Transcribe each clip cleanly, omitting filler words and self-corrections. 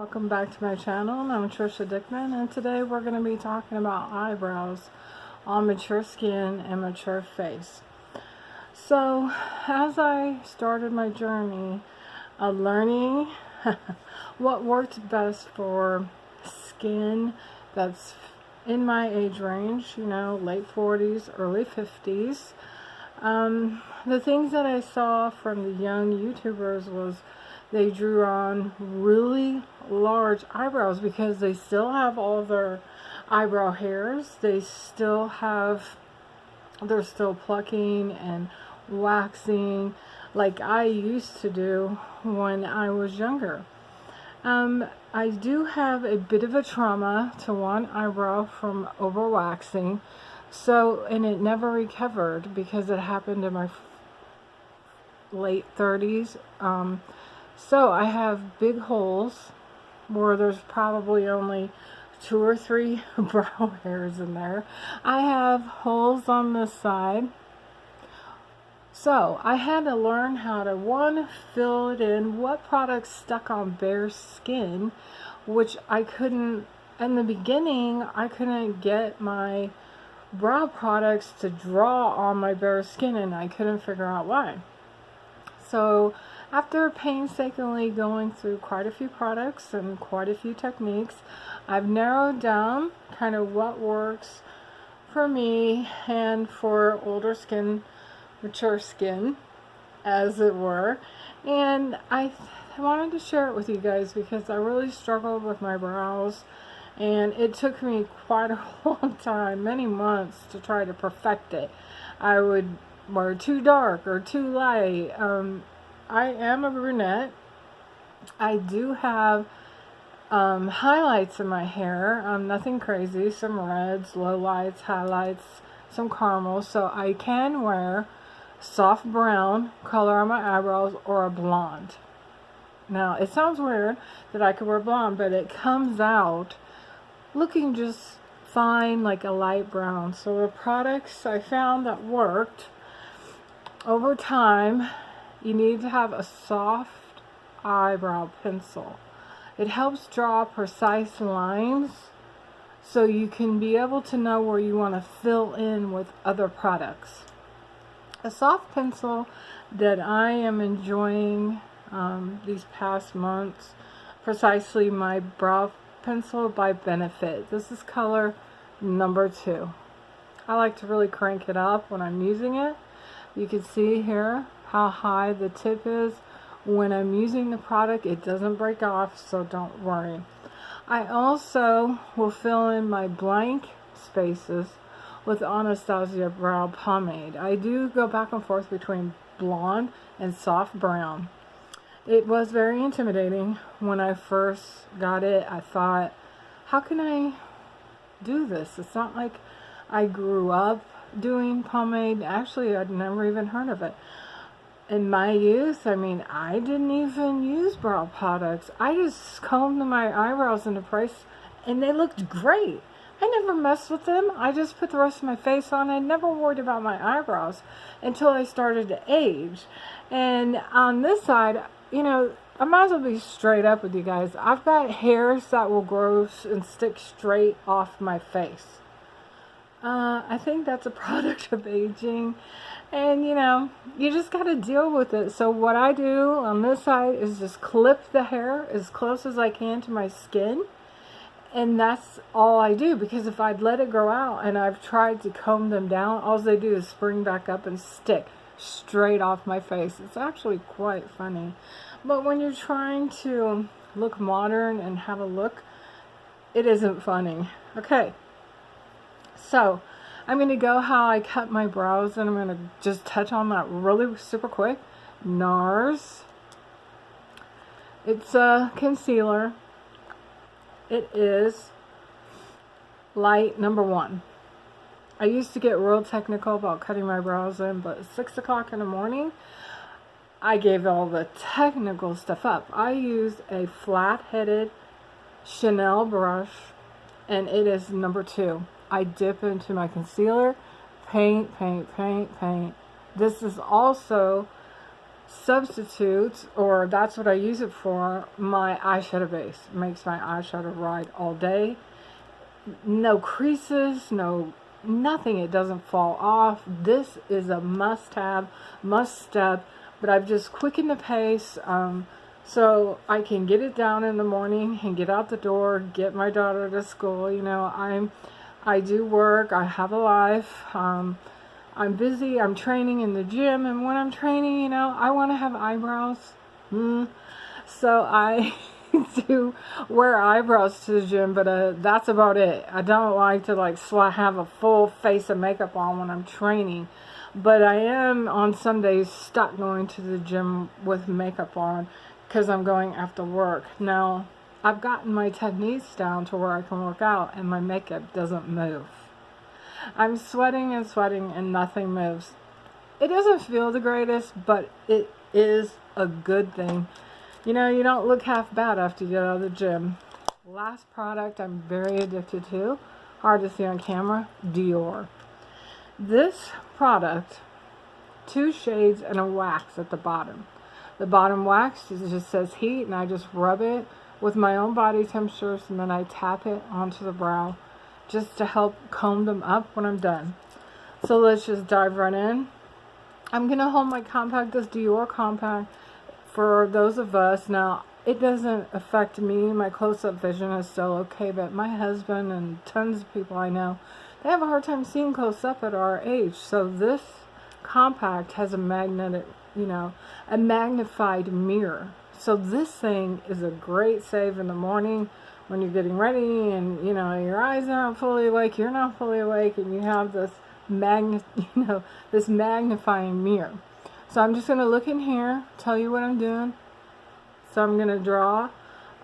Welcome back to my channel. I'm Trisha Dickman, and today we're going to be talking about eyebrows on mature skin and mature face. So as I started my journey of learning what works best for skin that's in my age range, late 40s, early 50s, the things that I saw from the young YouTubers was they drew on really large eyebrows because they still have all their eyebrow hairs. They're still plucking and waxing like I used to do when I was younger. I do have a bit of a trauma to one eyebrow from overwaxing, and it never recovered because it happened in my late 30s. So I have big holes where there's probably only 2 or 3 brow hairs in there. I have holes on this side. So I had to learn how to, fill it in, what products stuck on bare skin, which I couldn't, in the beginning, I couldn't get my brow products to draw on my bare skin, and I couldn't figure out why. So after painstakingly going through quite a few products and quite a few techniques, I've narrowed down kind of what works for me and for older skin, mature skin, as it were. And I wanted to share it with you guys because I really struggled with my brows, and it took me quite a long time, many months, to try to perfect it. I would wear too dark or too light. I am a brunette. I do have highlights in my hair. Nothing crazy. Some reds, lowlights, highlights, some caramels. So I can wear soft brown color on my eyebrows or a blonde. Now, it sounds weird that I could wear blonde, but it comes out looking just fine, like a light brown. So the products I found that worked over time, you need to have a soft eyebrow pencil. It helps draw precise lines so you can be able to know where you want to fill in with other products. A soft pencil that I am enjoying these past months, precisely my brow pencil by Benefit. This is color number 2. I like to really crank it up when I'm using it. You can see here how high the tip is. When I'm using the product, it doesn't break off, so don't worry. I also will fill in my blank spaces with Anastasia Brow Pomade. I do go back and forth between blonde and soft brown. It was very intimidating when I first got it. I thought, how can I do this? It's not like I grew up doing pomade. Actually, I'd never even heard of it. In my youth, I didn't even use brow products. I just combed my eyebrows into place, and they looked great. I never messed with them. I just put the rest of my face on. I never worried about my eyebrows until I started to age. And on this side, I might as well be straight up with you guys. I've got hairs that will grow and stick straight off my face. I think that's a product of aging. And, you just got to deal with it. So what I do on this side is just clip the hair as close as I can to my skin. And that's all I do, because if I'd let it grow out and I've tried to comb them down, all they do is spring back up and stick straight off my face. It's actually quite funny. But when you're trying to look modern and have a look, it isn't funny. Okay. So I'm going to go how I cut my brows, and I'm going to just touch on that really super quick. NARS. It's a concealer. It is light number 1. I used to get real technical about cutting my brows in, but at 6 o'clock in the morning, I gave all the technical stuff up. I use a flat-headed Chanel brush, and it is number 2. I dip into my concealer, paint. This is also substitutes, or that's what I use it for, my eyeshadow base. It makes my eyeshadow ride all day. No creases, no nothing. It doesn't fall off. This is a must-have, must-step, but I've just quickened the pace so I can get it down in the morning and get out the door, get my daughter to school. You know, I do work. I have a life. I'm busy, I'm training in the gym, and when I'm training, you know, I want to have eyebrows. So I do wear eyebrows to the gym, but that's about it. I don't like to like have a full face of makeup on when I'm training. But I am on some days stuck going to the gym with makeup on because I'm going after work. Now, I've gotten my techniques down to where I can work out and my makeup doesn't move. I'm sweating and sweating and nothing moves. It doesn't feel the greatest, but it is a good thing. You know, you don't look half bad after you get out of the gym. Last product I'm very addicted to, hard to see on camera, Dior. This product, 2 shades and a wax at the bottom. The bottom wax just says heat, and I just rub it with my own body temperatures, and then I tap it onto the brow just to help comb them up when I'm done. So let's just dive right in. I'm going to hold my compact, this Dior compact, for those of us. Now, it doesn't affect me. My close-up vision is still okay, but my husband and tons of people I know, they have a hard time seeing close up at our age. So this compact has a magnetic, you know, a magnified mirror. So this thing is a great save in the morning when you're getting ready and, you know, your eyes aren't fully awake, you're not fully awake, and you have this this magnifying mirror. So I'm just going to look in here, tell you what I'm doing. So I'm going to draw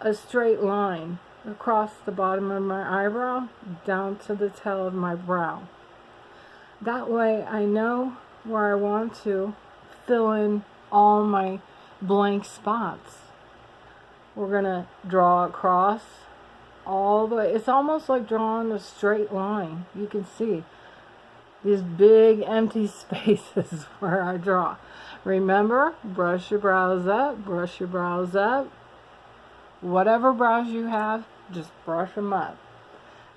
a straight line across the bottom of my eyebrow down to the tail of my brow. That way I know where I want to fill in all my blank spots. We're going to draw across all the way. It's almost like drawing a straight line. You can see these big empty spaces where I draw. Remember, brush your brows up, brush your brows up. Whatever brows you have, just brush them up.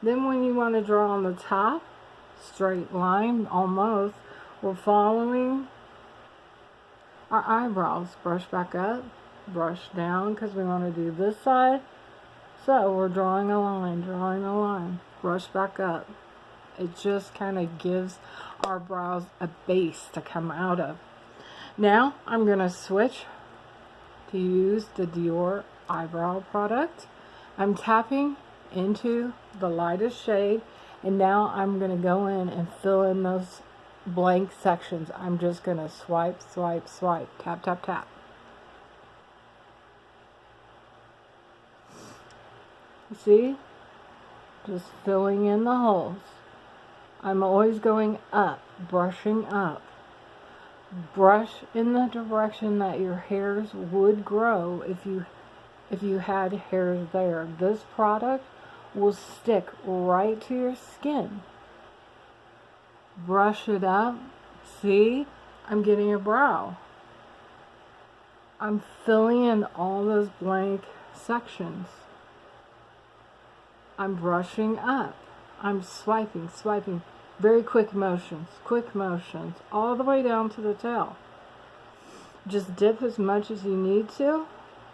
Then when you want to draw on the top, straight line almost, we're following our eyebrows. Brush back up, brush down, because we want to do this side. So we're drawing a line, brush back up. It just kind of gives our brows a base to come out of. Now I'm going to switch to use the Dior eyebrow product. I'm tapping into the lightest shade, and now I'm going to go in and fill in those blank sections. I'm just going to swipe, swipe, swipe, tap, tap, tap. See? Just filling in the holes. I'm always going up, brushing up. Brush in the direction that your hairs would grow if you had hairs there. This product will stick right to your skin. Brush it up. See? I'm getting a brow. I'm filling in all those blank sections. I'm brushing up. I'm swiping, swiping. Very quick motions, all the way down to the tail. Just dip as much as you need to.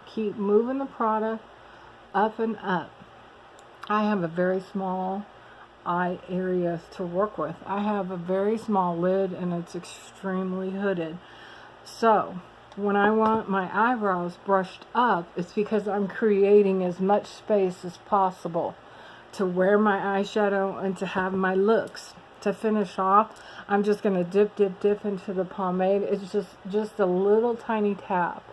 Keep moving the product up and up. I have a very small eye area to work with. I have a very small lid and it's extremely hooded. So when I want my eyebrows brushed up, it's because I'm creating as much space as possible to wear my eyeshadow and to have my looks. To finish off, I'm just going to dip into the pomade. It's just a little tiny tap.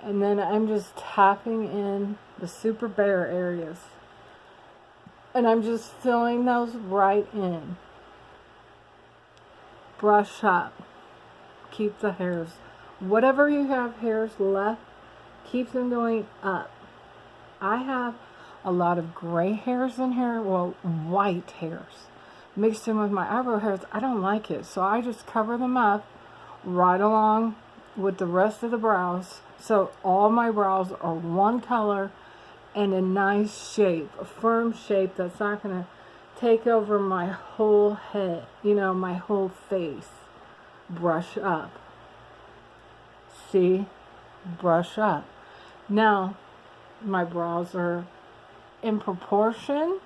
And then I'm just tapping in the super bare areas. And I'm just filling those right in. Brush up. Keep the hairs. Whatever you have hairs left, keep them going up. I have a lot of gray hairs in here, well, white hairs. Mixed in with my eyebrow hairs, I don't like it. So I just cover them up right along with the rest of the brows, so all my brows are one color and a nice shape, a firm shape that's not going to take over my whole head, you know, my whole face. Brush up. See? Brush up. Now, my brows are in proportion.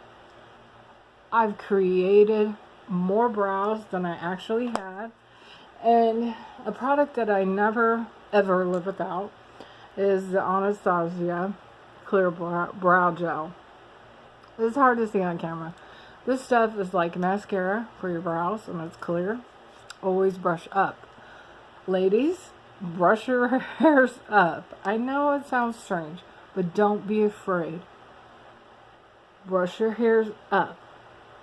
I've created more brows than I actually had. And a product that I never ever live without is the Anastasia Clear Brow Gel. It's hard to see on camera. This stuff is like mascara for your brows, and it's clear. Always brush up. Ladies, brush your hairs up. I know it sounds strange, but don't be afraid. Brush your hairs up.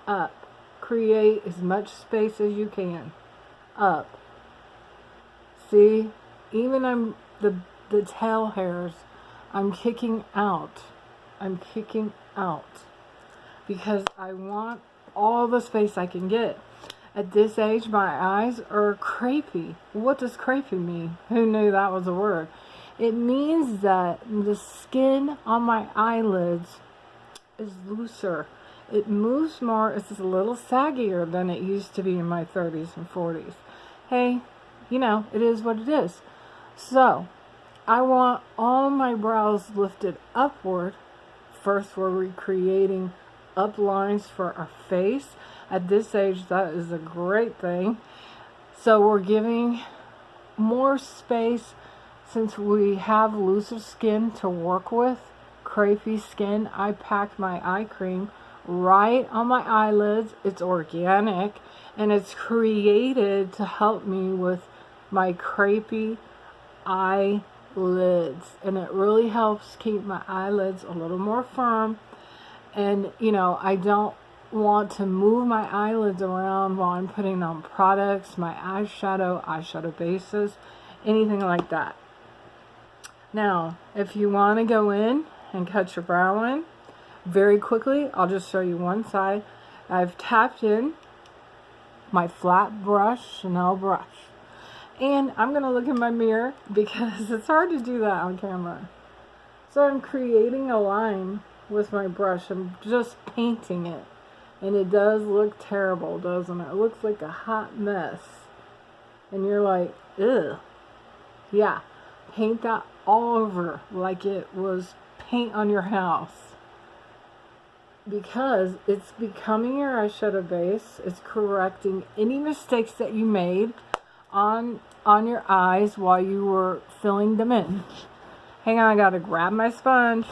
Up. Create as much space as you can. Up. See? Even I'm the tail hairs, I'm kicking out. I'm kicking out. Because I want all the space I can get. At this age, my eyes are crepey. What does crepey mean? Who knew that was a word? It means that the skin on my eyelids is looser. It moves more. It's a little saggier than it used to be in my 30s and 40s. Hey, you know, it is what it is. So, I want all my brows lifted upward. First, we're recreating up lines for our face. At this age, that is a great thing. So we're giving more space since we have looser skin to work with. Crepey skin. I pack my eye cream right on my eyelids. It's organic and it's created to help me with my crepey eyelids. And it really helps keep my eyelids a little more firm. And, you know, I don't want to move my eyelids around while I'm putting on products, my eyeshadow bases, anything like that. Now, if you want to go in and cut your brow in, very quickly, I'll just show you one side. I've tapped in my flat brush, Chanel brush. And I'm going to look in my mirror because it's hard to do that on camera. So I'm creating a line with my brush. I'm just painting it. And it does look terrible, doesn't it? It looks like a hot mess. And you're like, ugh. Yeah, paint that all over like it was paint on your house. Because it's becoming your eyeshadow base. It's correcting any mistakes that you made on your eyes while you were filling them in. Hang on, I gotta grab my sponge.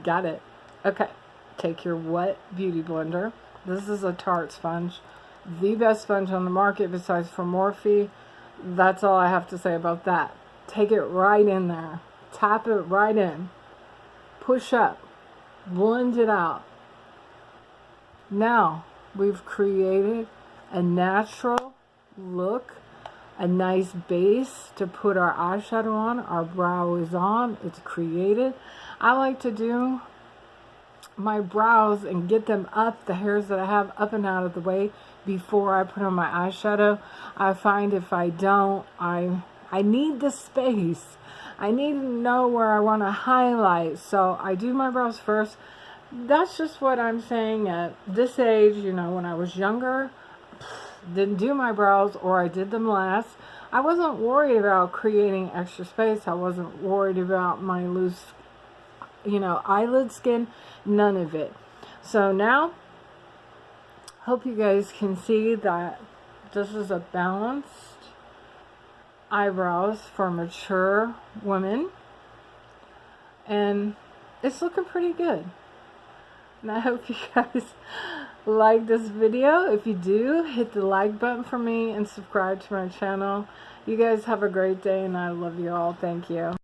Got it. Okay, take your wet beauty blender. This is a Tarte sponge. The best sponge on the market besides for Morphe. That's all I have to say about that. Take it right in there. Tap it right in. Push up. Blend it out. Now, we've created a natural look. A nice base to put our eyeshadow on. Our brow is on. It's created. I like to do my brows and get them up, the hairs that I have up and out of the way before I put on my eyeshadow. I find if I don't, I need the space. I need to know where I want to highlight. So I do my brows first. That's just what I'm saying at this age. You know, when I was younger, didn't do my brows, or I did them last. I wasn't worried about creating extra space. I wasn't worried about my loose, you know, eyelid skin. None of it. So now, hope you guys can see that this is a balanced eyebrows for mature women. And it's looking pretty good. And I hope you guys like this video. If you do, hit the like button for me and subscribe to my channel. You guys have a great day and I love you all. Thank you.